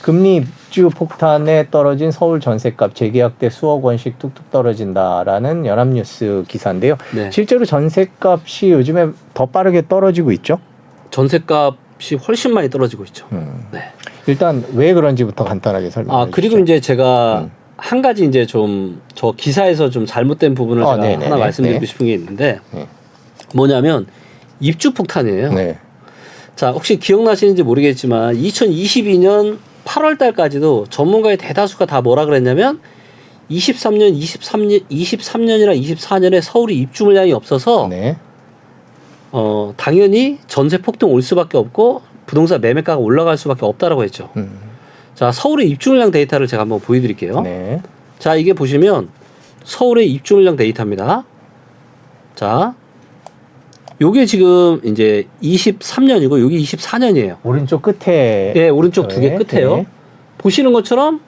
금리 입주 폭탄에 떨어진 서울 전셋값 재계약 때 수억 원씩 뚝뚝 떨어진다라는 연합뉴스 기사인데요. 네. 실제로 전셋값이 요즘에 더 빠르게 떨어지고 있죠? 전셋값이 훨씬 많이 떨어지고 있죠. 네. 일단 왜 그런지부터 간단하게 설명해 주시죠. 그리고 이제 제가 한 가지 이제 좀 저 기사에서 좀 잘못된 부분을 제가 네네네. 하나 말씀드리고 네. 싶은 게 있는데 네. 뭐냐면 입주 폭탄이에요. 네. 자, 혹시 기억나시는지 모르겠지만 2022년 8월 달까지도 전문가의 대다수가 다 뭐라 그랬냐면 23년이랑 24년에 서울이 입주 물량이 없어서 네. 당연히 전세 폭등 올 수밖에 없고 부동산 매매가가 올라갈 수밖에 없다라고 했죠. 자, 서울의 입주 물량 데이터를 제가 한번 보여드릴게요. 네. 자, 이게 보시면 서울의 입주 물량 데이터입니다. 자, 요게 지금 이제 23년이고 여기 24년이에요. 오른쪽 끝에. 예, 오른쪽 두 개 끝에요. 네. 보시는 것처럼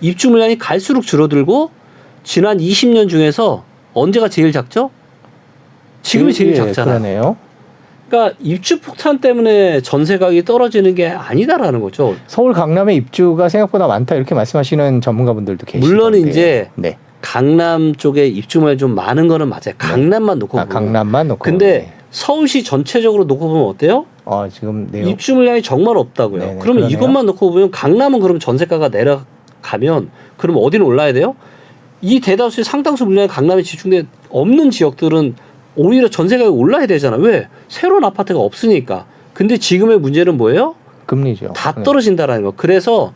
입주 물량이 갈수록 줄어들고 지난 20년 중에서 언제가 제일 작죠? 지금이 제일 작잖아요. 그러네요. 그러니까 입주 폭탄 때문에 전세 가격이 떨어지는 게 아니다라는 거죠. 서울 강남에 입주가 생각보다 많다 이렇게 말씀하시는 전문가분들도 계시던데. 물론 이제 네. 강남 쪽에 입주 물량이 좀 많은 거는 맞아요. 강남만 놓고 보면. 강남만 놓고. 근데 서울시 전체적으로 놓고 보면 어때요? 지금 내용. 입주 물량이 정말 없다고요. 네네, 그러면 그러네요. 이것만 놓고 보면 강남은 그럼 전세가가 내려가면 그럼 어디는 올라야 돼요? 이 대다수의 상당수 물량이 강남에 집중돼 없는 지역들은 오히려 전세가가 올라야 되잖아. 왜? 새로운 아파트가 없으니까. 근데 지금의 문제는 뭐예요? 금리죠. 다 떨어진다라는 거. 그래서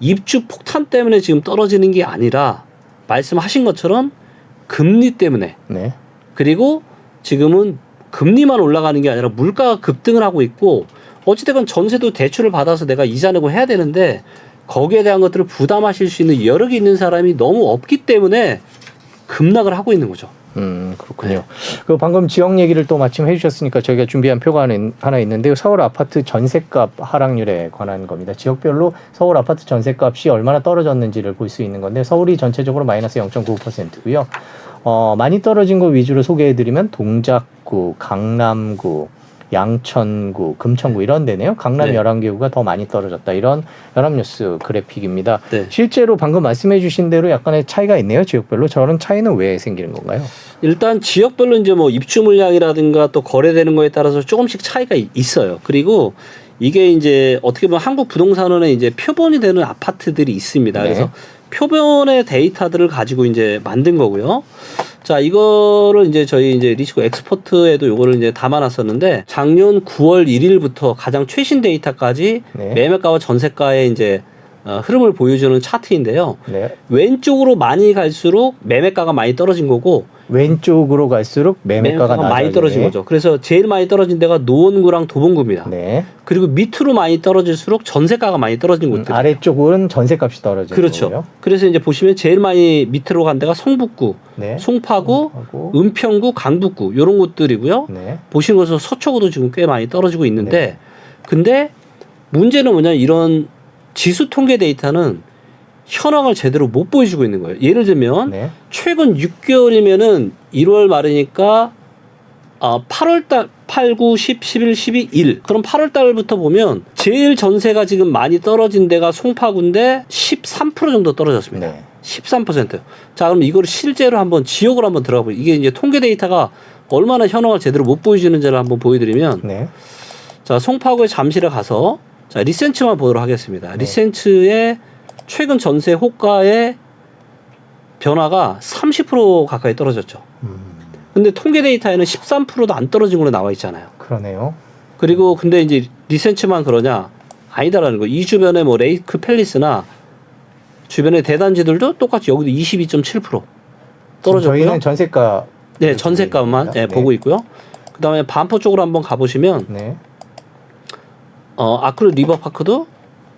입주 폭탄 때문에 지금 떨어지는 게 아니라 말씀하신 것처럼 금리 때문에 네. 그리고 지금은 금리만 올라가는 게 아니라 물가가 급등을 하고 있고 어찌됐건 전세도 대출을 받아서 내가 이자 내고 해야 되는데 거기에 대한 것들을 부담하실 수 있는 여력이 있는 사람이 너무 없기 때문에 급락을 하고 있는 거죠. 그렇군요. 그 방금 지역 얘기를 또 마침 해주셨으니까 저희가 준비한 표가 하나 있는데요. 서울 아파트 전셋값 하락률에 관한 겁니다. 지역별로 서울 아파트 전셋값이 얼마나 떨어졌는지를 볼 수 있는 건데 서울이 전체적으로 마이너스 0.95%고요. 많이 떨어진 거 위주로 소개해드리면 동작구, 강남구, 양천구, 금천구 이런 데네요. 강남 네. 11개구가 더 많이 떨어졌다. 이런 연합뉴스 그래픽입니다. 네. 실제로 방금 말씀해 주신 대로 약간의 차이가 있네요. 지역별로. 저런 차이는 왜 생기는 건가요? 일단 지역별로 이제 뭐 입주 물량이라든가 또 거래되는 거에 따라서 조금씩 차이가 있어요. 그리고 이게 이제 어떻게 보면 한국 부동산원에 이제 표본이 되는 아파트들이 있습니다. 네. 그래서 표본의 데이터들을 가지고 이제 만든 거고요. 자, 이거를 이제 저희 이제 리시코 엑스퍼트에도 요거를 이제 담아놨었는데 작년 9월 1일부터 가장 최신 데이터까지 네. 매매가와 전세가의 이제 흐름을 보여주는 차트인데요. 네. 왼쪽으로 많이 갈수록 매매가가 많이 떨어진 거고 왼쪽으로 갈수록 매매가가 많이 떨어진 낮아지네. 거죠. 그래서 제일 많이 떨어진 데가 노원구랑 도봉구입니다. 네. 그리고 밑으로 많이 떨어질수록 전세가가 많이 떨어진 곳들. 아래쪽은 전세값이 떨어지는 그렇죠. 거고요. 그래서 이제 보시면 제일 많이 밑으로 간 데가 성북구, 네. 송파구, 송파구. 은평구, 강북구 이런 곳들이고요. 네. 보시는 것처럼 서초구도 지금 꽤 많이 떨어지고 있는데 근데 문제는 뭐냐면 이런 지수 통계 데이터는 현황을 제대로 못 보여주고 있는 거예요. 예를 들면 네. 최근 6개월이면은 1월 말이니까 8월 달 8, 9, 10, 11, 12, 1. 그럼 8월 달부터 보면 제일 전세가 지금 많이 떨어진 데가 송파구인데 13% 정도 떨어졌습니다. 네. 13%. 자, 그럼 이걸 실제로 한번 지역으로 한번 들어가 보요. 이게 이제 통계 데이터가 얼마나 현황을 제대로 못 보여주는지를 한번 보여드리면 네. 자, 송파구에 잠실에 가서 자, 리센츠만 보도록 하겠습니다. 네. 리센츠의 최근 전세 호가의 변화가 30% 가까이 떨어졌죠. 근데 통계 데이터에는 13%도 안 떨어진 걸로 나와 있잖아요. 그러네요. 그리고 근데 이제 리센츠만 그러냐? 아니다라는 거. 이 주변에 뭐 레이크 팰리스나 주변의 대단지들도 똑같이 여기도 22.7% 떨어졌고요. 저희는 전세가 네, 전세값만 네. 보고 있고요. 그다음에 반포 쪽으로 한번 가보시면 네. 아크릴 리버파크도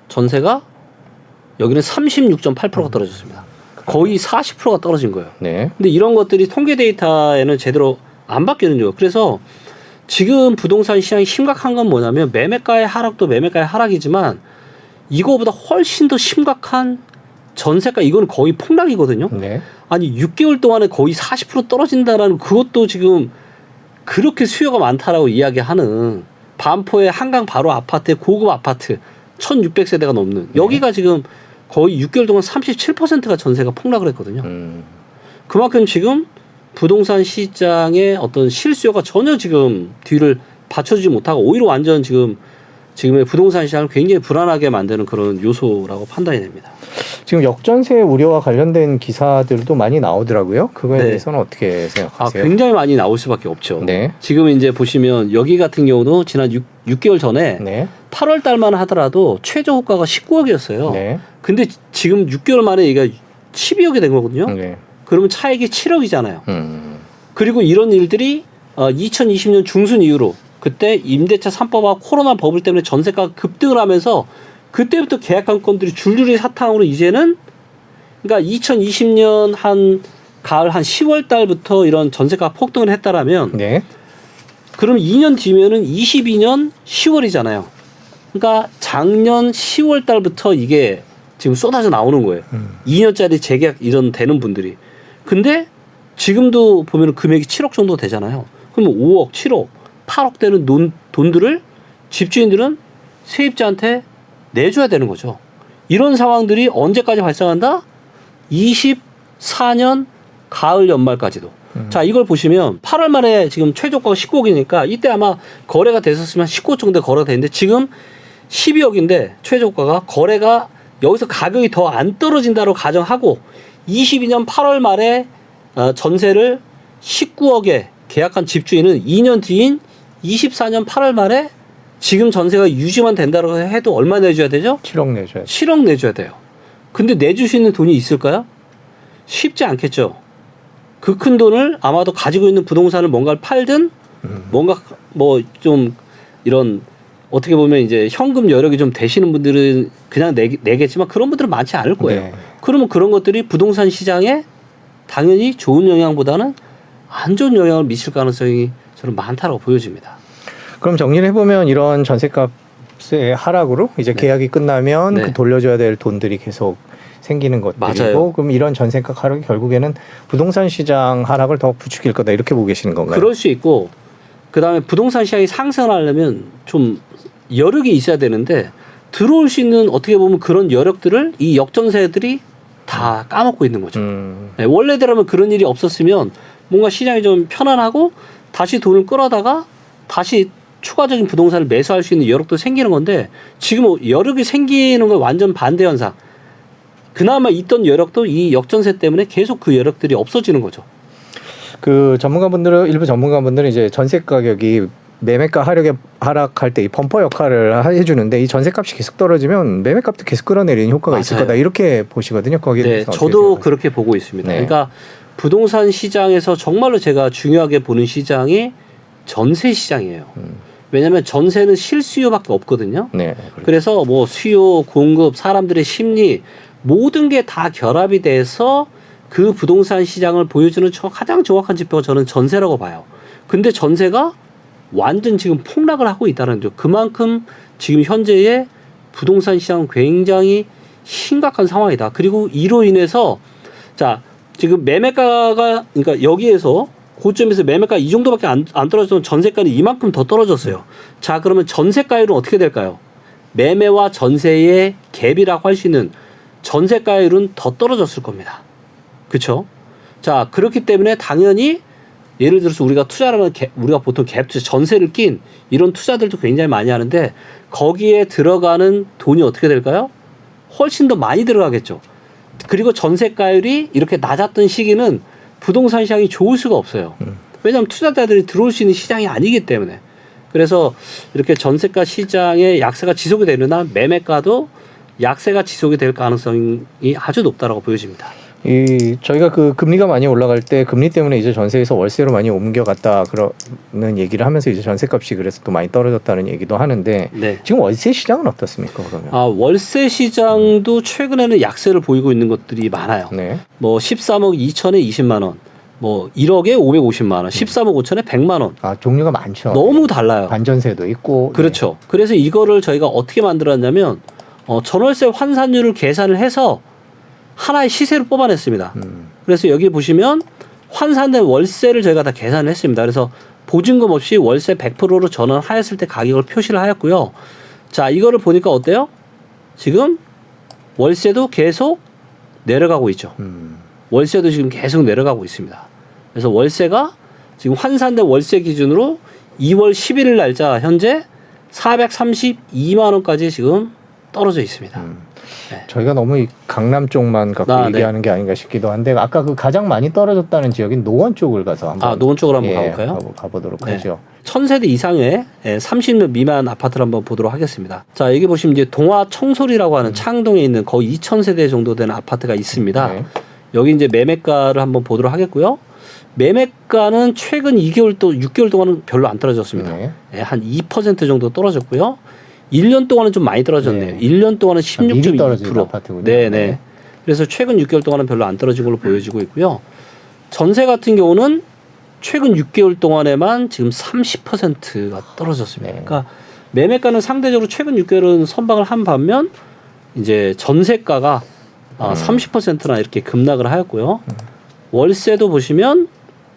전세가 여기는 36.8%가 떨어졌습니다. 거의 40%가 떨어진 거예요. 네. 근데 이런 것들이 통계 데이터에는 제대로 안 바뀌는 거예요. 그래서 지금 부동산 시장이 심각한 건 뭐냐면 매매가의 하락도 매매가의 하락이지만 이거보다 훨씬 더 심각한 전세가 이거는 거의 폭락이거든요. 네. 아니 6개월 동안에 거의 40% 떨어진다라는 그것도 지금 그렇게 수요가 많다라고 이야기하는 반포의 한강 바로 아파트의 고급 아파트 1600세대가 넘는 여기가 지금 거의 6개월 동안 37%가 전세가 폭락을 했거든요. 그만큼 지금 부동산 시장의 어떤 실수요가 전혀 지금 뒤를 받쳐주지 못하고 오히려 완전 지금의 부동산 시장을 굉장히 불안하게 만드는 그런 요소라고 판단이 됩니다. 지금 역전세 우려와 관련된 기사들도 많이 나오더라고요. 그거에 네. 대해서는 어떻게 생각하세요? 굉장히 많이 나올 수밖에 없죠. 네. 지금 이제 보시면 여기 같은 경우도 지난 6개월 전에 네. 8월 달만 하더라도 최저 호가가 19억이었어요. 네. 근데 지금 6개월 만에 얘가 12억이 된 거거든요. 네. 그러면 차익이 7억이잖아요. 그리고 이런 일들이 2020년 중순 이후로 그때 임대차 3법과 코로나 버블 때문에 전세가가 급등을 하면서 그때부터 계약한 건들이 줄줄이 사탕으로 이제는 그러니까 2020년 한 가을 한 10월 달부터 이런 전세가 폭등을 했다라면 네. 그럼 2년 뒤면은 22년 10월이잖아요. 그러니까 작년 10월 달부터 이게 지금 쏟아져 나오는 거예요. 2년짜리 재계약 이런 되는 분들이. 근데 지금도 보면 금액이 7억 정도 되잖아요. 그러면 5억, 7억, 8억 되는 돈들을 집주인들은 세입자한테 내줘야 되는 거죠. 이런 상황들이 언제까지 발생한다? 24년 가을 연말까지도. 자, 이걸 보시면 8월 말에 지금 최저가가 19억이니까 이때 아마 거래가 됐었으면 19억 정도 거래가 됐는데 지금 12억인데 최저가가 거래가 여기서 가격이 더 안 떨어진다로 가정하고 22년 8월 말에 전세를 19억에 계약한 집주인은 2년 뒤인 24년 8월 말에 지금 전세가 유지만 된다고 해도 얼마 내줘야 되죠? 7억 내줘야 돼요. 7억 내줘야 돼요. 근데 내줄 수 있는 돈이 있을까요? 쉽지 않겠죠. 그 큰 돈을 아마도 가지고 있는 부동산을 뭔가를 팔든 뭔가 뭐 좀 이런 어떻게 보면 이제 현금 여력이 좀 되시는 분들은 그냥 내겠지만 그런 분들은 많지 않을 거예요. 네. 그러면 그런 것들이 부동산 시장에 당연히 좋은 영향보다는 안 좋은 영향을 미칠 가능성이 저는 많다고 보여집니다. 그럼 정리를 해보면 이런 전세값의 하락으로 이제 네. 계약이 끝나면 네. 그 돌려줘야 될 돈들이 계속 생기는 것들이고 맞아요. 그럼 이런 전세값 하락이 결국에는 부동산 시장 하락을 더 부추길 거다 이렇게 보고 계시는 건가요? 그럴 수 있고 그다음에 부동산 시장이 상승하려면 좀 여력이 있어야 되는데 들어올 수 있는 어떻게 보면 그런 여력들을 이 역전세들이 다 까먹고 있는 거죠. 네, 원래대로면 그런 일이 없었으면 뭔가 시장이 좀 편안하고 다시 돈을 끌어다가 다시 추가적인 부동산을 매수할 수 있는 여력도 생기는 건데 지금 여력이 생기는 건 완전 반대 현상. 그나마 있던 여력도 이 역전세 때문에 계속 그 여력들이 없어지는 거죠. 그 전문가분들은 일부 전문가분들은 이제 전세 가격이 매매가 하락할 때 이 범퍼 역할을 해주는데 이 전세값이 계속 떨어지면 매매값도 계속 끌어내리는 효과가 맞아요. 있을 거다 이렇게 보시거든요. 거기에 네, 대해서 어떻게 저도 생각하세요? 그렇게 보고 있습니다. 네. 그러니까 부동산 시장에서 정말로 제가 중요하게 보는 시장이 전세 시장이에요. 왜냐하면 전세는 실수요밖에 없거든요. 네. 그래서 뭐 수요, 공급, 사람들의 심리 모든 게 다 결합이 돼서 그 부동산 시장을 보여주는 가장 정확한 지표가 저는 전세라고 봐요. 근데 전세가 완전 지금 폭락을 하고 있다는 거죠. 그만큼 지금 현재의 부동산 시장은 굉장히 심각한 상황이다. 그리고 이로 인해서 자 지금 매매가가 그러니까 여기에서 고점에서 매매가 이 정도밖에 안 떨어졌으면 전세가는 이만큼 더 떨어졌어요. 자 그러면 전세가율은 어떻게 될까요? 매매와 전세의 갭이라고 할 수 있는 전세가율은 더 떨어졌을 겁니다. 그렇죠? 자 그렇기 때문에 당연히 예를 들어서 우리가 투자를 하면 우리가 보통 갭 투자 전세를 낀 이런 투자들도 굉장히 많이 하는데 거기에 들어가는 돈이 어떻게 될까요? 훨씬 더 많이 들어가겠죠. 그리고 전세가율이 이렇게 낮았던 시기는 부동산 시장이 좋을 수가 없어요. 왜냐하면 투자자들이 들어올 수 있는 시장이 아니기 때문에. 그래서 이렇게 전세가 시장의 약세가 지속이 되는 한 매매가도 약세가 지속이 될 가능성이 아주 높다라고 보여집니다. 저희가 그 금리가 많이 올라갈 때 금리 때문에 이제 전세에서 월세로 많이 옮겨갔다 그러는 얘기를 하면서 이제 전세값이 그래서 또 많이 떨어졌다는 얘기도 하는데 네. 지금 월세 시장은 어떻습니까 그러면? 월세 시장도 최근에는 약세를 보이고 있는 것들이 많아요. 네. 뭐 13억 2천에 20만 원, 뭐 1억에 550만 원, 13억 5천에 100만 원. 종류가 많죠. 너무 달라요. 반전세도 있고. 그렇죠. 그래서 이거를 저희가 어떻게 만들었냐면 전월세 환산율을 계산을 해서 하나의 시세를 뽑아냈습니다. 그래서 여기 보시면 환산된 월세를 저희가 다 계산을 했습니다. 그래서 보증금 없이 월세 100%로 전환하였을 때 가격을 표시를 하였고요. 자, 이거를 보니까 어때요? 지금 월세도 계속 내려가고 있죠. 월세도 지금 계속 내려가고 있습니다. 그래서 월세가 지금 환산된 월세 기준으로 2월 11일 날짜 현재 432만 원까지 지금 떨어져 있습니다. 네. 저희가 너무 이 강남 쪽만 갖고 얘기하는 게 아닌가 싶기도 한데 아까 그 가장 많이 떨어졌다는 지역인 노원 쪽을 가서 한번 노원 쪽으로 한번 가볼까요? 가보도록 네. 하죠. 1000세대 이상의 30년 미만 아파트를 한번 보도록 하겠습니다. 자, 여기 보시면 이제 동화 청솔이라고 하는 창동에 있는 거의 2000세대 정도 되는 아파트가 있습니다. 네. 여기 이제 매매가를 한번 보도록 하겠고요. 매매가는 최근 6개월 동안은 별로 안 떨어졌습니다. 네. 한 2% 정도 떨어졌고요. 1년 동안은 좀 많이 떨어졌네요. 네. 1년 동안은 미리 떨어진 16.2%. 아파트군요. 네네. 그래서 최근 6개월 동안은 별로 안 떨어진 걸로 보여지고 있고요. 전세 같은 경우는 최근 6개월 동안에만 지금 30%가 떨어졌습니다. 네. 그러니까 매매가는 상대적으로 최근 6개월은 선방을 한 반면 이제 전세가가 30%나 이렇게 급락을 하였고요. 월세도 보시면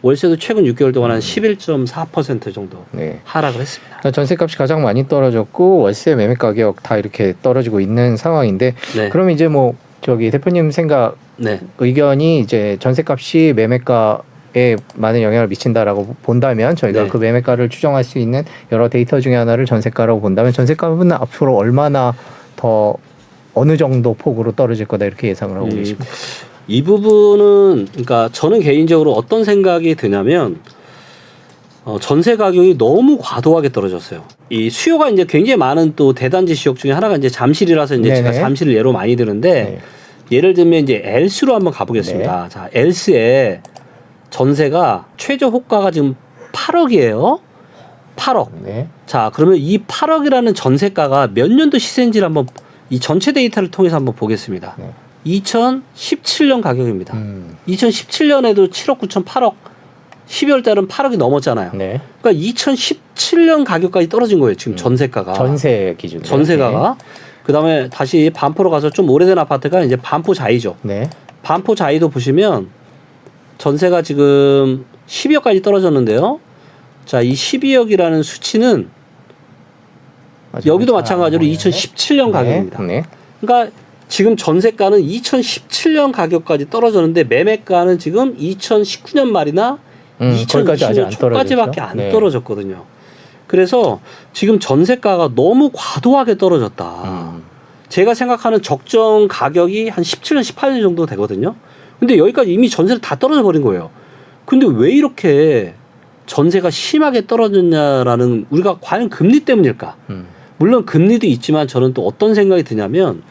월세도 최근 6개월 동안 한 11.4% 정도 네. 하락을 했습니다. 그러니까 전세값이 가장 많이 떨어졌고 월세 매매 가격 다 이렇게 떨어지고 있는 상황인데 네. 그럼 이제 뭐 저기 대표님 생각 네. 의견이 이제 전세값이 매매가에 많은 영향을 미친다라고 본다면 저희가 네. 그 매매가를 추정할 수 있는 여러 데이터 중에 하나를 전세가라고 본다면 전세값은 앞으로 얼마나 더 어느 정도 폭으로 떨어질 거다 이렇게 예상을 하고 계십니다. 이 부분은 그러니까 저는 개인적으로 어떤 생각이 드냐면 전세 가격이 너무 과도하게 떨어졌어요. 이 수요가 이제 굉장히 많은 또 대단지 지역 중에 하나가 이제 잠실이라서 이제 제가 네네. 잠실을 예로 많이 드는데 네. 예를 들면 이제 엘스로 한번 가보겠습니다. 자, 엘스의 전세가 최저 호가가 지금 8억이에요. 8억. 네. 자, 그러면 이 8억이라는 전세가가 몇 년도 시세인지를 한번 이 전체 데이터를 통해서 한번 보겠습니다. 네. 2017년 가격입니다. 2017년에도 7억 9천 8억 12월 달은 8억이 넘었잖아요. 네. 그러니까 2017년 가격까지 떨어진 거예요. 지금 전세가가. 전세 기준. 전세가가. 그다음에 다시 반포로 가서 좀 오래된 아파트가 이제 반포 자이죠. 네. 반포 자이도 보시면 전세가 지금 12억까지 떨어졌는데요. 자, 이 12억이라는 수치는 여기도 마찬가지로 2017년 가격입니다. 네. 그러니까 지금 전세가는 2017년 가격까지 떨어졌는데 매매가는 지금 2019년 말이나 거기까지 아직 2020년 안 초까지밖에 안 네. 떨어졌거든요. 그래서 지금 전세가가 너무 과도하게 떨어졌다. 제가 생각하는 적정 가격이 한 17년, 18년 정도 되거든요. 근데 여기까지 이미 전세를 다 떨어져 버린 거예요. 근데 왜 이렇게 전세가 심하게 떨어졌냐라는 우리가 과연 금리 때문일까? 물론 금리도 있지만 저는 또 어떤 생각이 드냐면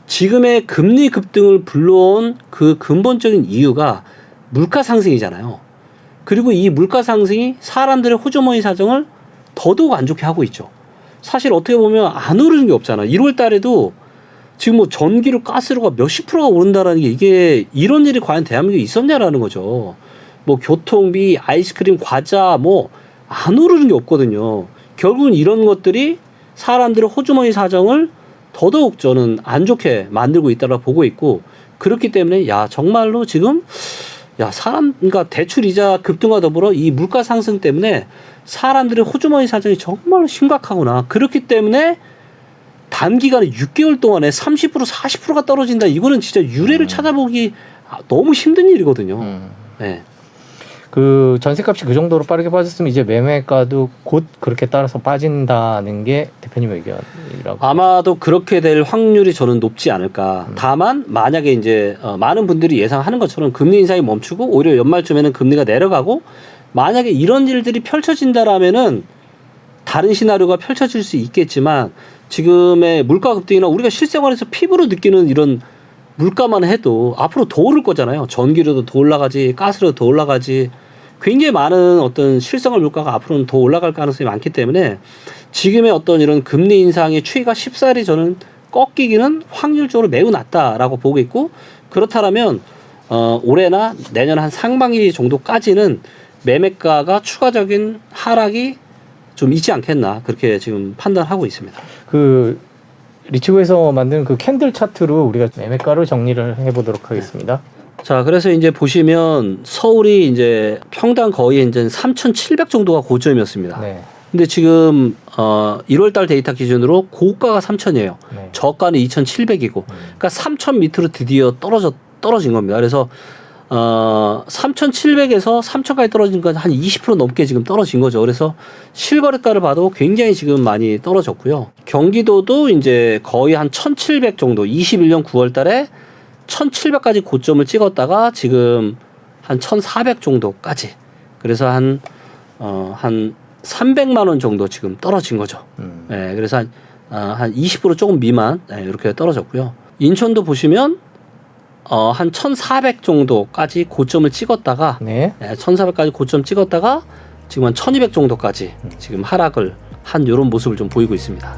지금의 금리 급등을 불러온 그 근본적인 이유가 물가 상승이잖아요. 그리고 이 물가 상승이 사람들의 호주머니 사정을 더더욱 안 좋게 하고 있죠. 사실 어떻게 보면 안 오르는 게 없잖아. 1월 달에도 지금 뭐 전기료, 가스료가 몇십 프로가 오른다라는 게 이게 이런 일이 과연 대한민국에 있었냐라는 거죠. 뭐 교통비, 아이스크림, 과자 뭐 안 오르는 게 없거든요. 결국은 이런 것들이 사람들의 호주머니 사정을 더더욱 저는 안 좋게 만들고 있다고 보고 있고 그렇기 때문에 야 정말로 지금 그러니까 대출 이자 급등과 더불어 이 물가 상승 때문에 사람들의 호주머니 사정이 정말로 심각하구나. 그렇기 때문에 단기간에 6개월 동안에 30% 40%가 떨어진다. 이거는 진짜 유례를 찾아보기 너무 힘든 일이거든요. 네. 그 전세값이 그 정도로 빠르게 빠졌으면 이제 매매가도 곧 그렇게 따라서 빠진다는 게 대표님 의견이라고. 아마도 그렇게 될 확률이 저는 높지 않을까. 다만 만약에 이제 많은 분들이 예상하는 것처럼 금리 인상이 멈추고 오히려 연말쯤에는 금리가 내려가고 만약에 이런 일들이 펼쳐진다라면은 다른 시나리오가 펼쳐질 수 있겠지만 지금의 물가 급등이나 우리가 실생활에서 피부로 느끼는 이런 물가만 해도 앞으로 더 오를 거잖아요. 전기료도 더 올라가지, 가스료도 더 올라가지. 굉장히 많은 어떤 실생활 물가가 앞으로는 더 올라갈 가능성이 많기 때문에 지금의 어떤 이런 금리 인상의 추이가 쉽사리 저는 꺾이기는 확률적으로 매우 낮다라고 보고 있고 그렇다면 올해나 내년 한 상반기 정도까지는 매매가가 추가적인 하락이 좀 있지 않겠나 그렇게 지금 판단하고 있습니다. 그 리치고에서 만든 그 캔들 차트로 우리가 매매가를 정리를 해보도록 하겠습니다. 자, 그래서 이제 보시면 서울이 이제 평당 거의 이제 3,700 정도가 고점이었습니다. 네. 근데 지금 1월달 데이터 기준으로 고가가 3,000이에요. 네. 저가는 2,700이고, 그러니까 3,000 밑으로 드디어 떨어진 겁니다. 그래서 3,700에서 3,000까지 떨어진 건 한 20% 넘게 지금 떨어진 거죠. 그래서 실거래가를 봐도 굉장히 지금 많이 떨어졌고요. 경기도도 이제 거의 한 1,700 정도, 21년 9월 달에 1,700까지 고점을 찍었다가 지금 한 1,400 정도까지. 그래서 한 300만 원 정도 지금 떨어진 거죠. 예, 그래서 한 20% 조금 미만, 예, 이렇게 떨어졌고요. 인천도 보시면 한 1,400 정도까지 고점을 찍었다가, 네. 1,400까지 고점 찍었다가 지금 한 1,200 정도까지 지금 하락을 한 이런 모습을 좀 보이고 있습니다.